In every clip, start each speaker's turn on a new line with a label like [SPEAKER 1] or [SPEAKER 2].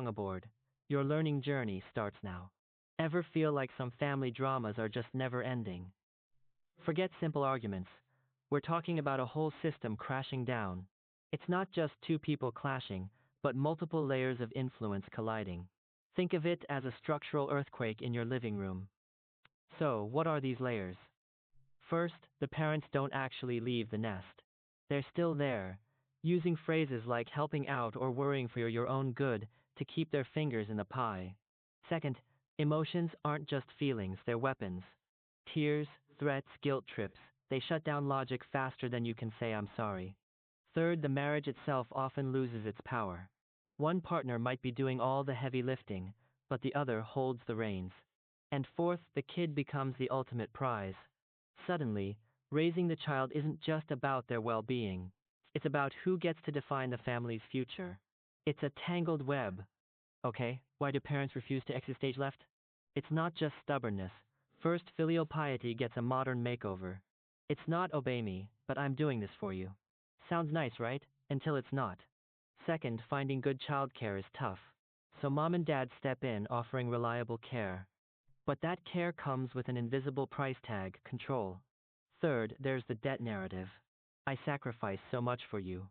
[SPEAKER 1] aboard. Your learning journey starts now. Ever feel like some family dramas are just never ending? Forget simple arguments. We're talking about a whole system crashing down. It's not just two people clashing, but multiple layers of influence colliding. Think of it as a structural earthquake in your living room. So, what are these layers? First, the parents don't actually leave the nest. They're still there, using phrases like helping out or worrying for your own good to keep their fingers in the pie. Second, emotions aren't just feelings, they're weapons. Tears, threats, guilt trips, they shut down logic faster than you can say I'm sorry. Third, the marriage itself often loses its power. One partner might be doing all the heavy lifting, but the other holds the reins. And fourth, the kid becomes the ultimate prize. Suddenly, raising the child isn't just about their well being, it's about who gets to define the family's future. It's a tangled web. Okay, why do parents refuse to exit stage left? It's not just stubbornness. First, filial piety gets a modern makeover. It's not obey me, but I'm doing this for you. Sounds nice, right? Until it's not. Second, finding good childcare is tough. So mom and dad step in offering reliable care. But that care comes with an invisible price tag, control. Third, there's the debt narrative. I sacrifice so much for you.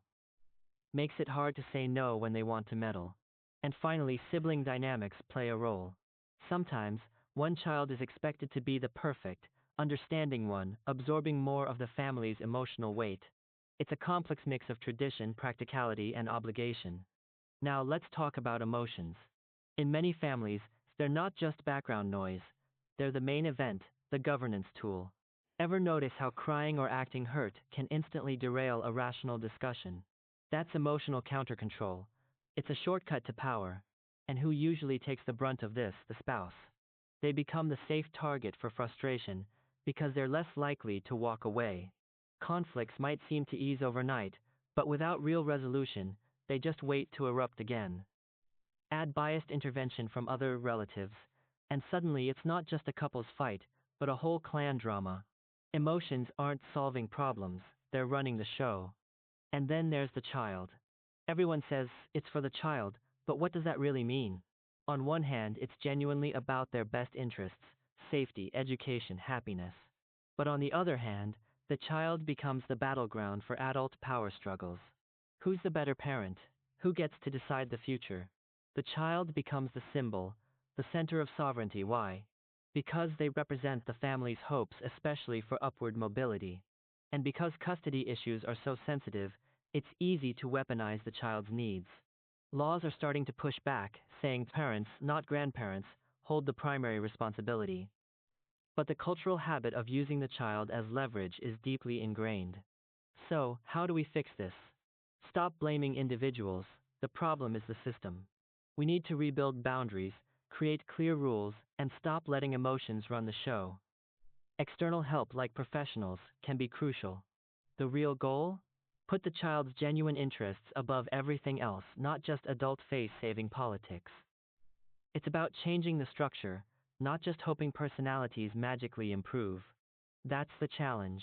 [SPEAKER 1] Makes it hard to say no when they want to meddle. And finally, sibling dynamics play a role. Sometimes, one child is expected to be the perfect, understanding one, absorbing more of the family's emotional weight. It's a complex mix of tradition, practicality, and obligation. Now let's talk about emotions. In many families, they're not just background noise. They're the main event, the governance tool. Ever notice how crying or acting hurt can instantly derail a rational discussion? That's emotional counter-control. It's a shortcut to power. And who usually takes the brunt of this? The spouse. They become the safe target for frustration because they're less likely to walk away. Conflicts might seem to ease overnight, but without real resolution, they just wait to erupt again. Add biased intervention from other relatives, and suddenly it's not just a couple's fight, but a whole clan drama. Emotions aren't solving problems, they're running the show. And then there's the child. Everyone says it's for the child, but what does that really mean? On one hand, it's genuinely about their best interests, safety, education, happiness. But on the other hand, the child becomes the battleground for adult power struggles. Who's the better parent? Who gets to decide the future? The child becomes the symbol, the center of sovereignty. Why? Because they represent the family's hopes, especially for upward mobility. And because custody issues are so sensitive, it's easy to weaponize the child's needs. Laws are starting to push back, saying parents, not grandparents, hold the primary responsibility. But the cultural habit of using the child as leverage is deeply ingrained. So, how do we fix this? Stop blaming individuals, the problem is the system. We need to rebuild boundaries, create clear rules, and stop letting emotions run the show. External help like professionals can be crucial. The real goal? Put the child's genuine interests above everything else, not just adult face-saving politics. It's about changing the structure, not just hoping personalities magically improve. That's the challenge.